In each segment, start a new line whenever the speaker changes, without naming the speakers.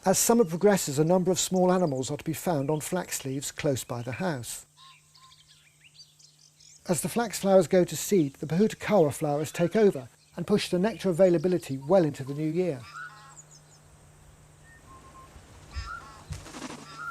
As summer progresses, a number of small animals are to be found on flax leaves close by the house. As the flax flowers go to seed, the Pohutukawa flowers take over and push the nectar availability well into the new year.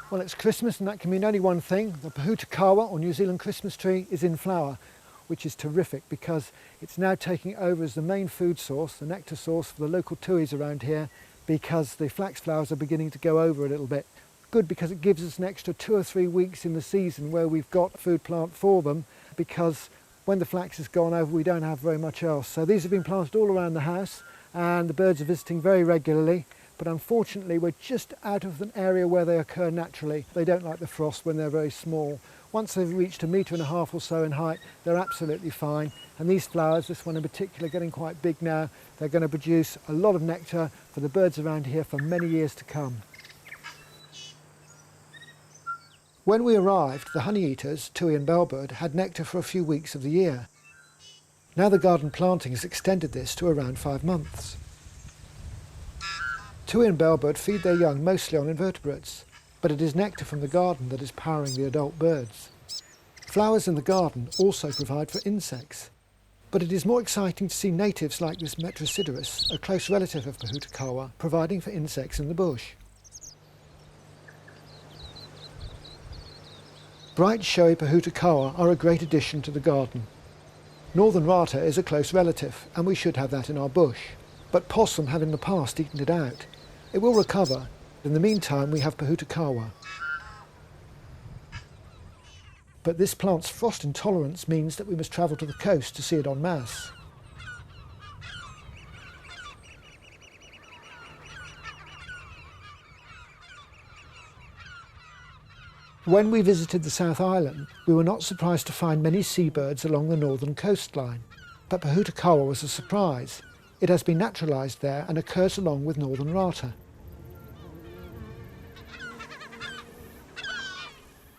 Well, it's Christmas and that can mean only one thing. The Pohutukawa, or New Zealand Christmas tree, is in flower, which is terrific because it's now taking over as the main food source, the nectar source for the local tuis around here, because the flax flowers are beginning to go over a little bit. Good because it gives us an extra 2 or 3 weeks in the season where we've got a food plant for them, because when the flax has gone over we don't have very much else. So these have been planted all around the house and the birds are visiting very regularly, but unfortunately we're just out of an area where they occur naturally. They don't like the frost when they're very small. Once they've reached 1.5 meters or so in height, they're absolutely fine. And these flowers, this one in particular, getting quite big now, they're going to produce a lot of nectar for the birds around here for many years to come. When we arrived, the honey eaters, tui and bellbird, had nectar for a few weeks of the year. Now the garden planting has extended this to around 5 months. Tui and bellbird feed their young mostly on invertebrates, but it is nectar from the garden that is powering the adult birds. Flowers in the garden also provide for insects, but it is more exciting to see natives like this Metrosideros, a close relative of Pohutukawa, providing for insects in the bush. Bright showy Pohutukawa are a great addition to the garden. Northern rata is a close relative, and we should have that in our bush, but possum have in the past eaten it out. It will recover. In the meantime we have Pohutukawa. But this plant's frost intolerance means that we must travel to the coast to see it en masse. When we visited the South Island, we were not surprised to find many seabirds along the northern coastline. But Pohutukawa was a surprise. It has been naturalised there and occurs along with northern rata.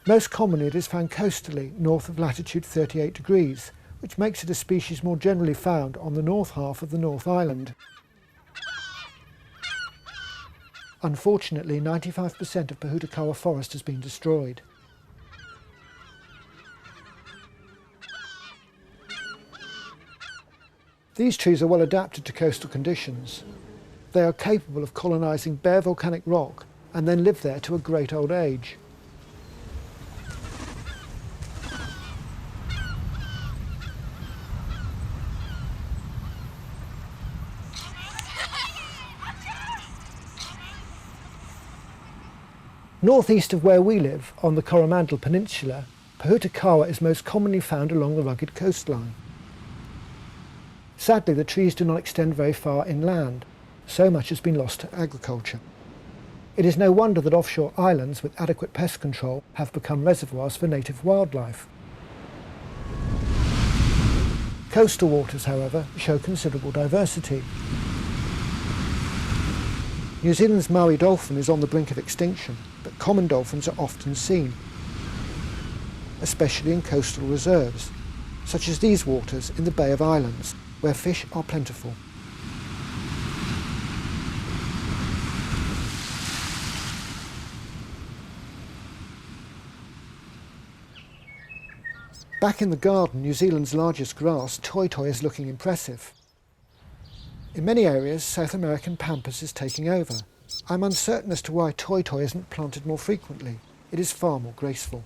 Most commonly it is found coastally, north of latitude 38 degrees, which makes it a species more generally found on the north half of the North Island. Unfortunately, 95% of Pohutukawa forest has been destroyed. These trees are well adapted to coastal conditions. They are capable of colonising bare volcanic rock and then live there to a great old age. Northeast of where we live, on the Coromandel Peninsula, Pohutukawa is most commonly found along the rugged coastline. Sadly, the trees do not extend very far inland. So much has been lost to agriculture. It is no wonder that offshore islands with adequate pest control have become reservoirs for native wildlife. Coastal waters, however, show considerable diversity. New Zealand's Maui dolphin is on the brink of extinction, but common dolphins are often seen, especially in coastal reserves, such as these waters in the Bay of Islands, where fish are plentiful. Back in the garden, New Zealand's largest grass, Toi is looking impressive. In many areas, South American pampas is taking over. I'm uncertain as to why Toi isn't planted more frequently. It is far more graceful.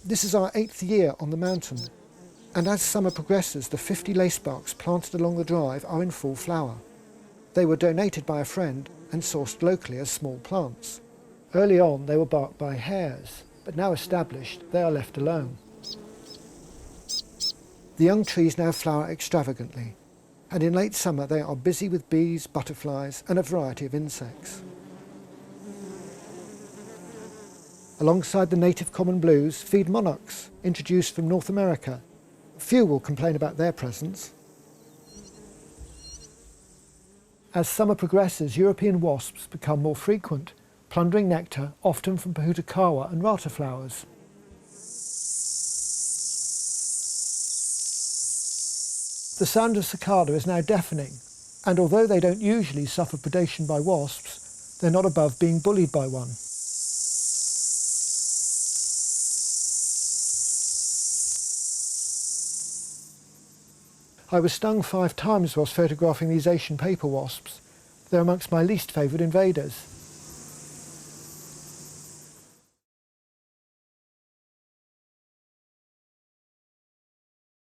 This is our 8th year on the mountain, and as summer progresses, the 50 lacebarks planted along the drive are in full flower. They were donated by a friend and sourced locally as small plants. Early on, they were barked by hares, but now established, they are left alone. The young trees now flower extravagantly, and in late summer they are busy with bees, butterflies and a variety of insects. Alongside the native common blues feed monarchs, introduced from North America. Few will complain about their presence. As summer progresses, European wasps become more frequent, plundering nectar often from Pohutukawa and rata flowers. The sound of cicada is now deafening, And although they don't usually suffer predation by wasps, they're not above being bullied by one. I was stung 5 times whilst photographing these Asian paper wasps. They're amongst my least favoured invaders.